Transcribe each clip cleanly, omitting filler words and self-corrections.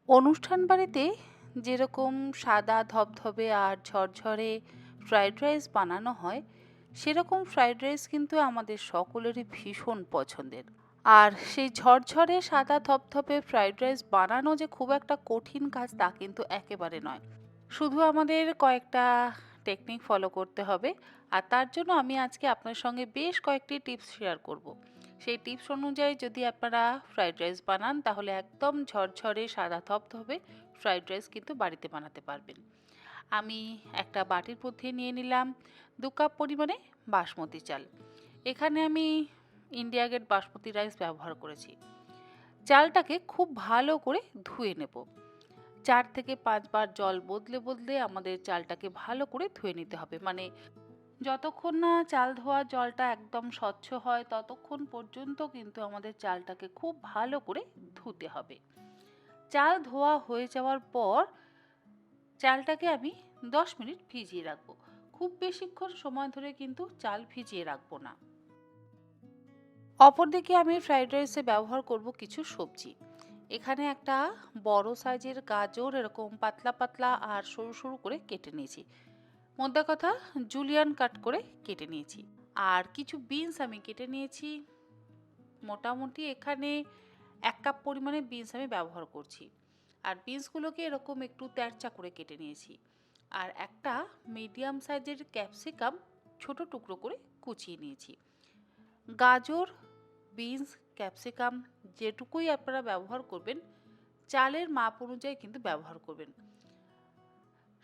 অনুষ্ঠান বাড়িতে যেরকম সাদা ধবধবে আর ঝরঝরে ফ্রাইড রাইস বানানো হয়, সেরকম ফ্রাইড রাইস কিন্তু আমাদের সকলেরই ভীষণ পছন্দের। আর সেই ঝরঝরে সাদা ধবধবে ফ্রাইড রাইস বানানো যে খুব একটা কঠিন কাজ তা কিন্তু একেবারে নয়। শুধু আমাদের কয়েকটা টেকনিক ফলো করতে হবে। আর তার জন্য আমি আজকে আপনার সঙ্গে বেশ কয়েকটি টিপস শেয়ার করব। সেই টিপস অনুযায়ী যদি আপনারা ফ্রাইড রাইস বানান তাহলে একদম ঝরঝরে সাদা ধবধবে ফ্রাইড রাইস কিন্তু বাড়িতে বানাতে পারবেন। আমি একটা বাটির মধ্যে নিয়ে নিলাম 2 কাপ পরিমাণে বাসমতি চাল। এখানে আমি ইন্ডিয়া গেট বাসমতি রাইস ব্যবহার করেছি। চালটাকে খুব ভালো করে ধুয়ে নেব। 4 থেকে 5 বার জল বদলে বদলে আমাদের চালটাকে ভালো করে ধুয়ে নিতে হবে। মানে যতক্ষণ না চাল ধোয়া জলটা একদম স্বচ্ছ হয় ততক্ষণ পর্যন্ত কিন্তু আমাদের চালটাকে খুব ভালো করে ধুতে হবে। চাল ধোয়া হয়ে যাওয়ার পর চালটাকে আমি 10 মিনিট ভিজিয়ে রাখবো। খুব বেশিক্ষণ সময় ধরে কিন্তু চাল ভিজিয়ে রাখবো না। অপরদিকে আমি ফ্রাইড রাইসে ব্যবহার করব কিছু সবজি। এখানে একটা বড় সাইজের গাজর এরকম পাতলা পাতলা আর সরু সরু করে কেটে নিয়েছি। মোদ্দা কথা জুলিয়ান কাট করে কেটে নিয়েছি। আর কিছু বিনস আমি কেটে নিয়েছি। মোটামুটি এখানে 1 কাপ পরিমাণে বিনস আমি ব্যবহার করছি। আর বিনসগুলোকে এরকম একটু তেরচা করে কেটে নিয়েছি। আর একটা মিডিয়াম সাইজের ক্যাপসিকাম ছোট টুকরো করে কুচিয়ে নিয়েছি। গাজর, বিনস, ক্যাপসিকাম যেটুকুই আপনারা ব্যবহার করবেন চালের মাপ অনুযায়ী কিন্তু ব্যবহার করবেন।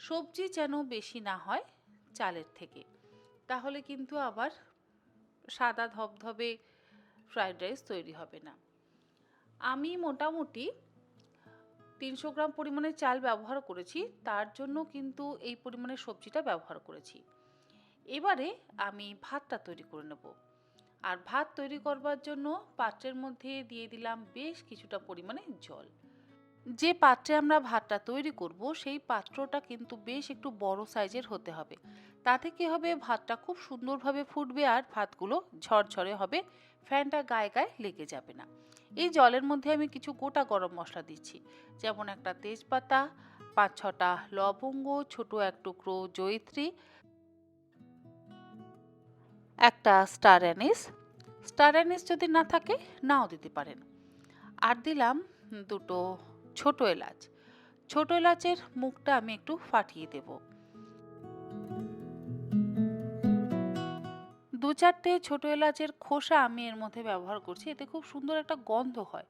সবজি যেন বেশি না হয় চালের থেকে, তাহলে কিন্তু আবার সাদা ধবধবে ফ্রাইড রাইস তৈরি হবে না। আমি মোটামুটি 300 গ্রাম পরিমাণে চাল ব্যবহার করেছি, তার জন্য কিন্তু এই পরিমাণে সবজিটা ব্যবহার করেছি। এবারে আমি ভাতটা তৈরি করে নেব। আর ভাত তৈরি করবার জন্য পাত্রের মধ্যে দিয়ে দিলাম বেশ কিছুটা পরিমাণে জল। যে পাত্রে আমরা ভাতটা তৈরি করব সেই পাত্রটা কিন্তু বেশ একটু বড় সাইজের হতে হবে। তাতে কি হবে, ভাতটা খুব সুন্দরভাবে ফুটবে আর ভাতগুলো ঝরঝরে হবে, ফ্যানটা গায়ে গায়ে লেগে যাবে না। এই জলের মধ্যে আমি কিছু গোটা গরম মশলা দিচ্ছি, যেমন একটা তেজপাতা, 5-6টা লবঙ্গ, ছোট এক টুকরো জয়িত্রী, একটা স্টার অ্যানিস। স্টার অ্যানিস যদি না থাকে নাও দিতে পারেন। আর দিলাম দুটো ছোট এলাচ। ছোট এলাচের মুখটা আমি একটু ফাটিয়ে দেব। 2-4টে ছোট এলাচের খোসা আমি এর মধ্যে ব্যবহার করছি, এতে খুব সুন্দর একটা গন্ধ হয়।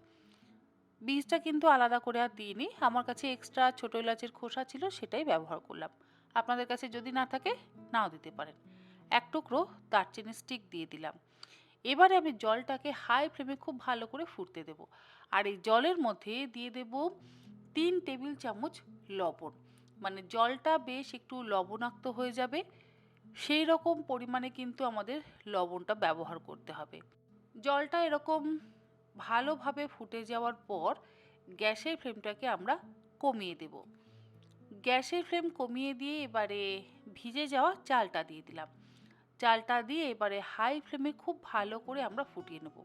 বীজটা কিন্তু আলাদা করে আর দিইনি, আমার কাছে এক্সট্রা ছোট এলাচের খোসা ছিল সেটাই ব্যবহার করলাম। আপনাদের কাছে যদি না থাকে নাও দিতে পারেন। এক টুকরো দারচিনি স্টিক দিয়ে দিলাম। এবারে আমি জলটাকে হাই ফ্লেমে খুব ভালো করে ফুটতে দেব। আর এই জলের মধ্যে দিয়ে দেব 3 টেবিল চামচ লবণ। মানে জলটা বেশ একটু লবণাক্ত হয়ে যাবে, সেই রকম পরিমাণে কিন্তু আমাদের লবণটা ব্যবহার করতে হবে। জলটা এরকম ভালোভাবে ফুটে যাওয়ার পর গ্যাসের ফ্লেমটাকে আমরা কমিয়ে দেব। গ্যাসের ফ্লেম কমিয়ে দিয়ে এবারে ভিজে যাওয়া চালটা দিয়ে দিলাম। চালটা দিয়ে এবারে হাই ফ্লেমে খুব ভালো করে আমরা ফুটিয়ে নেব।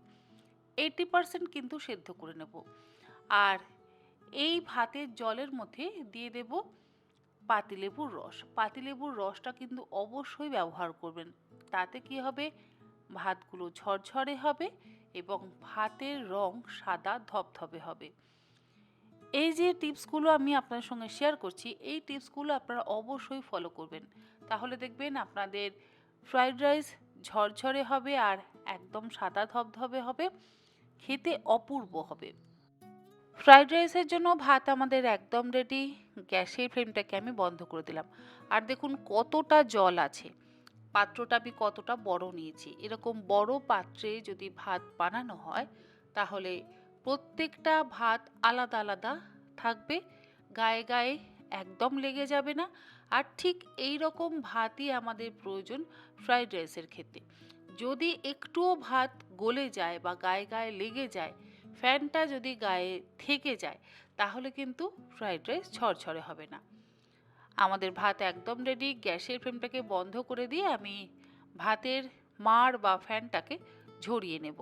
80% কিন্তু সেদ্ধ করে নেব। আর এই ভাতের জলের মধ্যে দিয়ে দেব পাতিলেবুর রস। পাতিলেবুর রসটা কিন্তু অবশ্যই ব্যবহার করবেন। তাতে কি হবে, ভাতগুলো ঝরঝরে হবে এবং ভাতের রং সাদা ধবধবে হবে। এই যে টিপসগুলো আমি আপনার সঙ্গে শেয়ার করছি, এই টিপসগুলো আপনারা অবশ্যই ফলো করবেন। তাহলে দেখবেন আপনাদের ফ্রাইড রাইস ঝরঝরে হবে আর একদম সাদা ধবধবে হবে, খেতে অপূর্ব হবে। ফ্রাইড রাইসের জন্য ভাত আমাদের একদম রেডি। গ্যাসের ফ্লেমটাকে আমি বন্ধ করে দিলাম। আর দেখুন কতটা জল আছে, পাত্রটা আমি কতটা বড় নিয়েছি। এরকম বড় পাত্রে যদি ভাত বানানো হয় তাহলে প্রত্যেকটা ভাত আলাদা আলাদা থাকবে, গায়ে গায়ে একদম লেগে যাবে না। আর ঠিক এই রকম ভাতই আমাদের প্রয়োজন ফ্রাইড রাইসের খেতে। যদি একটুও ভাত গলে যায় বা গায়ে গায়ে লেগে যায়, ফ্যানটা যদি গায়ে থেকে যায়, তাহলে কিন্তু ফ্রাইড রাইস ঝরঝরে হবে না। আমাদের ভাত একদম রেডি। গ্যাসের ফ্লেমটাকে বন্ধ করে দিয়ে আমি ভাতের মাড় বা ফ্যানটাকে ঝরিয়ে নেব।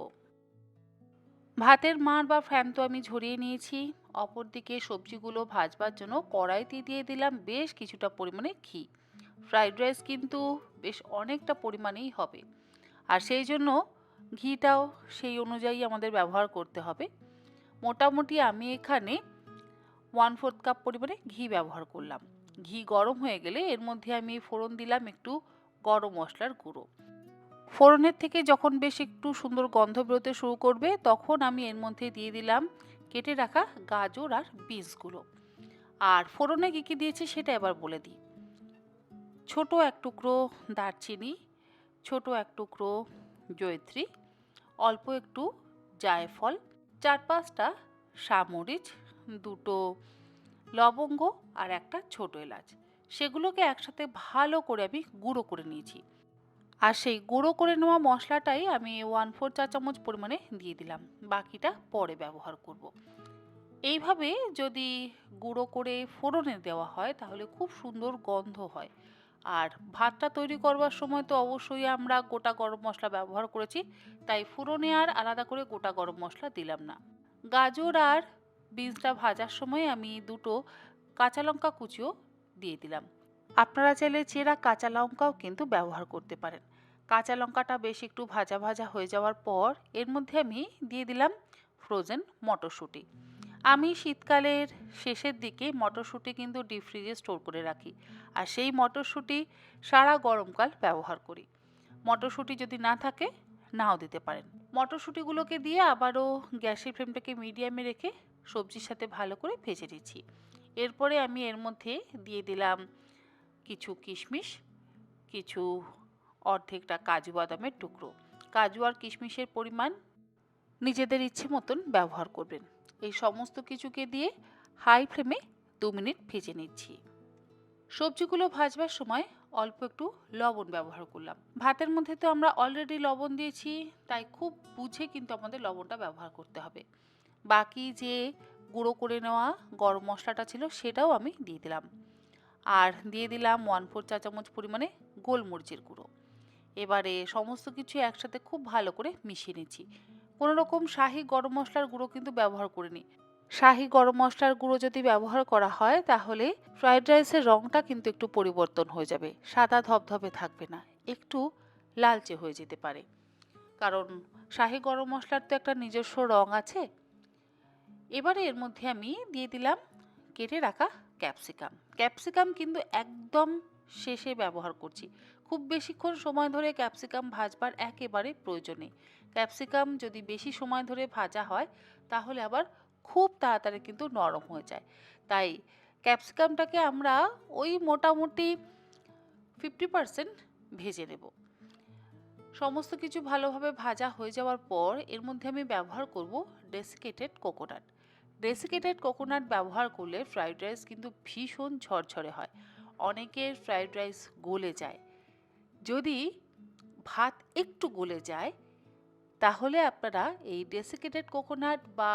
ভাতের মাড় বা ফ্যান তো আমি ঝরিয়ে নিয়েছি। অপরদিকে সবজিগুলো ভাজবার জন্য কড়াইতে দিয়ে দিলাম বেশ কিছুটা পরিমাণে ঘি। ফ্রাইড রাইস কিন্তু বেশ অনেকটা পরিমাণেই হবে, আর সেই জন্য ঘিটাও সেই অনুযায়ী আমাদের ব্যবহার করতে হবে। মোটামুটি আমি এখানে 1/4 কাপ পরিমাণে ঘি ব্যবহার করলাম। ঘি গরম হয়ে গেলে এর মধ্যে আমি ফোড়ন দিলাম একটু গরম মশলার গুঁড়ো। ফোড়নের থেকে যখন বেশ একটু সুন্দর গন্ধ বেরোতে শুরু করবে, তখন আমি এর মধ্যে দিয়ে দিলাম কেটে রাখা গাজর আর বিনসগুলো। আর ফোড়নে কী কী দিয়েছি সেটা এবার বলে দিই। ছোট এক টুকরো দারচিনি, ছোট এক টুকরো জয়িত্রী, অল্প একটু জায়ফল, 4-5টা সামরিচ, দুটো লবঙ্গ আর একটা ছোট এলাচ। সেগুলোকে একসাথে ভালো করে আমি গুঁড়ো করে নিয়েছি। আর সেই গুঁড়ো করে নেওয়া মশলাটাই আমি 1/4 চা চামচ পরিমাণে দিয়ে দিলাম। বাকিটা পরে ব্যবহার করব। এইভাবে যদি গুঁড়ো করে ফোড়নে দেওয়া হয় তাহলে খুব সুন্দর গন্ধ হয়। আর ভাতটা তৈরি করবার সময় তো অবশ্যই আমরা গোটা গরম মশলা ব্যবহার করেছি, তাই ফোড়নে আর আলাদা করে গোটা গরম মশলা দিলাম না। গাজর আর বিনসটা ভাজার সময় আমি দুটো কাঁচা লঙ্কা কুচিও দিয়ে দিলাম। আপনারা চাইলে চেরা কাঁচা লঙ্কাও কিন্তু ব্যবহার করতে পারেন। কাঁচা লঙ্কাটা বেশ একটু ভাজা ভাজা হয়ে যাওয়ার পর এর মধ্যে আমি দিয়ে দিলাম ফ্রোজেন মটরশুঁটি। আমি শীতকালের শেষের দিকে মটরশুঁটি কিন্তু ডিপ ফ্রিজে স্টোর করে রাখি, আর সেই মটরশুঁটি সারা গরমকাল ব্যবহার করি। মটরশুঁটি যদি না থাকে নাও দিতে পারেন। মটরশুঁটিগুলোকে দিয়ে আবারও গ্যাসের ফ্লেমটাকে মিডিয়ামে রেখে সবজির সাথে ভালো করে ভেজে নিচ্ছি। এরপরে আমি এর মধ্যে দিয়ে দিলাম কিছু কিশমিশ, কিছু অর্ধেকটা কাজু বাদামের টুকরো। কাজু আর কিশমিশের পরিমাণ নিজেদের ইচ্ছে মতন ব্যবহার করবেন। এই সমস্ত কিছুকে দিয়ে হাই ফ্লেমে 2 মিনিট ভেজে নিচ্ছি। সবজিগুলো ভাজবার সময় অল্প একটু লবণ ব্যবহার করলাম। ভাতের মধ্যে তো আমরা অলরেডি লবণ দিয়েছি, তাই খুব বুঝে কিন্তু আমাদের লবণটা ব্যবহার করতে হবে। বাকি যে গুঁড়ো করে নেওয়া গরম মশলাটা ছিল সেটাও আমি দিয়ে দিলাম। আর দিয়ে দিলাম 1/4 চা চামচ পরিমাণে গোলমরিচের গুঁড়ো। এবারে সমস্ত কিছু একসাথে খুব ভালো করে মিশিয়ে নিচ্ছি। কোনো রকম শাহি গরম মশলার গুঁড়ো কিন্তু ব্যবহার করিনি। শাহি গরম মশলার গুঁড়ো যদি ব্যবহার করা হয় তাহলে ফ্রাইড রাইসের রঙটা কিন্তু একটু পরিবর্তন হয়ে যাবে, সাদা ধবধবে থাকবে না, একটু লালচে হয়ে যেতে পারে। কারণ শাহি গরম মশলার তো একটা নিজস্ব রং আছে। এবারে এর মধ্যে আমি দিয়ে দিলাম কেটে রাখা ক্যাপসিকাম। ক্যাপসিকাম কিন্তু একদম শেষে ব্যবহার করছি। খুব বেশিক্ষণ সময় ধরে ক্যাপসিকাম ভাজবার একেবারে প্রয়োজন নেই। ক্যাপসিকাম যদি বেশি সময় ধরে ভাজা হয় তাহলে আবার খুব তাড়াতাড়ি কিন্তু নরম হয়ে যায়। তাই ক্যাপসিকামটাকে আমরা ওই মোটামুটি 50% ভেজে নেব। সমস্ত কিছু ভালোভাবে ভাজা হয়ে যাওয়ার পর এর মধ্যে আমি ব্যবহার করব ডেসিকেটেড কোকোনাট। ডেসিকেটেড কোকোনাট ব্যবহার করলে ফ্রাইড রাইস কিন্তু ভীষণ ঝরঝরে হয়। অনেকের ফ্রাইড রাইস গলে যায়। যদি ভাত একটু গলে যায় তাহলে আপনারা এই ডেসিকেটেড কোকোনাট বা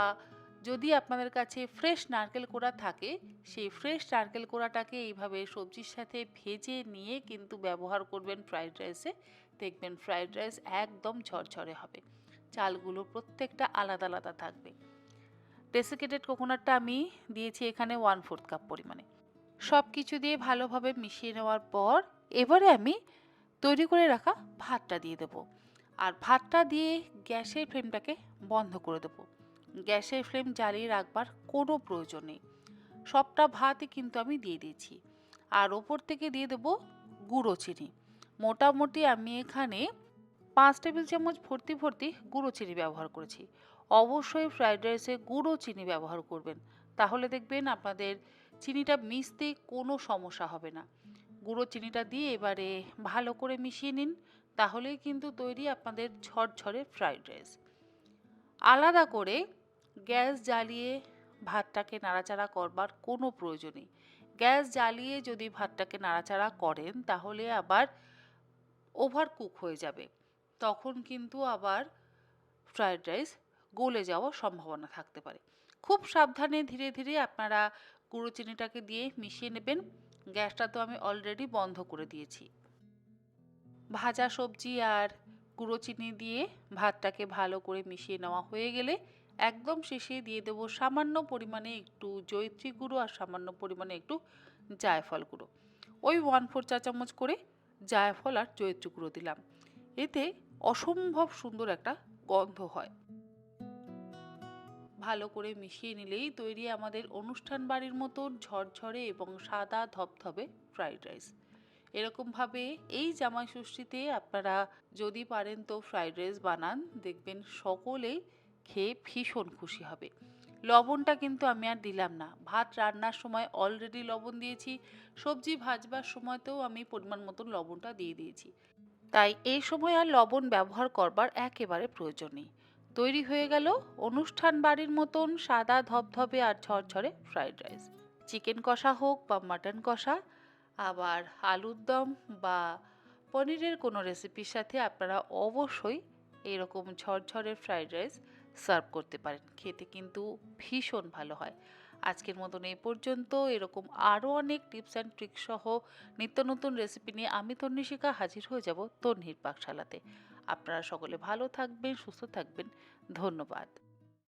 যদি আপনাদের কাছে ফ্রেশ নারকেল কোড়া থাকে সেই ফ্রেশ নারকেল কোড়াটাকে এইভাবে সবজির সাথে ভেজে নিয়ে কিন্তু ব্যবহার করবেন ফ্রাইড রাইসে। দেখবেন ফ্রাইড রাইস একদম ঝরঝরে হবে, চালগুলো প্রত্যেকটা আলাদা আলাদা থাকবে। ডেসিকেটেড কোকোনাটটা আমি দিয়েছি এখানে 1/4 কাপ পরিমাণে। সব কিছু দিয়ে ভালোভাবে মিশিয়ে নেওয়ার পর এবারে আমি তৈরি করে রাখা ভাতটা দিয়ে দেবো। আর ভাতটা দিয়ে গ্যাসের ফ্লেমটাকে বন্ধ করে দেবো। গ্যাসের ফ্লেম জ্বালিয়ে রাখবার কোনো প্রয়োজন নেই। সবটা ভাতই কিন্তু আমি দিয়ে দিয়েছি। আর ওপর থেকে দিয়ে দেবো গুঁড়ো চিনি। মোটামুটি আমি এখানে 5 টেবিল চামচ ভর্তি ভর্তি গুঁড়ো চিনি ব্যবহার করেছি। অবশ্যই ফ্রাইড রাইসে গুঁড়ো চিনি ব্যবহার করবেন, তাহলে দেখবেন আপনাদের চিনিটা মিশতে কোনো সমস্যা হবে না। গুঁড়ো চিনিটা দিয়ে এবারে ভালো করে মিশিয়ে নিন, তাহলেই কিন্তু তৈরি আপনাদের ঝরঝরে ফ্রাইড রাইস। আলাদা করে গ্যাস জ্বালিয়ে ভাতটাকে নাড়াচাড়া করবার কোনো প্রয়োজন নেই। গ্যাস জ্বালিয়ে যদি ভাতটাকে নাড়াচাড়া করেন তাহলে আবার ওভার কুক হয়ে যাবে, তখন কিন্তু আবার ফ্রাইড রাইস গলে যাওয়ার সম্ভাবনা থাকতে পারে। খুব সাবধানে ধীরে ধীরে আপনারা গুঁড়ো চিনিটাকে দিয়ে মিশিয়ে নেবেন। গ্যাসটা তো আমি অলরেডি বন্ধ করে দিয়েছি। ভাজা সবজি আর গুঁড়ো চিনি দিয়ে ভাতটাকে ভালো করে মিশিয়ে নেওয়া হয়ে গেলে একদম শেষে দিয়ে দেবো সামান্য পরিমাণে একটু জয়িত্রী গুঁড়ো আর সামান্য পরিমাণে একটু জায়ফল গুঁড়ো। ওই 1/4 চা চামচ করে জায়ফল আর জয়িত্রী গুঁড়ো দিলাম। এতে অসম্ভব সুন্দর একটা গন্ধ হয়। ভালো করে মিশিয়ে নিলেই তৈরি আমাদের অনুষ্ঠান বাড়ির মতন ঝরঝরে এবং সাদা ধবধবে ফ্রাইড রাইস। এরকমভাবে এই জামাই ষষ্ঠীতে আপনারা যদি পারেন তো ফ্রাইড রাইস বানান, দেখবেন সকলেই খেয়ে ভীষণ খুশি হবে। লবণটা কিন্তু আমি আর দিলাম না, ভাত রান্নার সময় অলরেডি লবণ দিয়েছি, সবজি ভাজবার সময়তেও আমি পরিমাণ মতন লবণটা দিয়ে দিয়েছি, তাই এই সময় আর লবণ ব্যবহার করবার একেবারে প্রয়োজন নেই। তৈরি হয়ে গেল অনুষ্ঠান বাড়ির মতন সাদা ধবধবে আর ঝরঝরে ফ্রাইড রাইস। চিকেন কষা হোক বা মাটন কষা, আবার আলুর দম বা পনিরের কোনো রেসিপির সাথে আপনারা অবশ্যই এরকম ঝরঝরে ফ্রাইড রাইস সার্ভ করতে পারেন, খেতে কিন্তু ভীষণ ভালো হয়। আজকের মতন এই পর্যন্ত। এরকম আরও অনেক টিপস অ্যান্ড ট্রিক্স সহ নিত্য নতুন রেসিপি নিয়ে আমি তন্নিশিকা হাজির হয়ে যাব তন্নির পাকশালাতে। আপনারা সকলে ভালো থাকবেন, সুস্থ থাকবেন। ধন্যবাদ।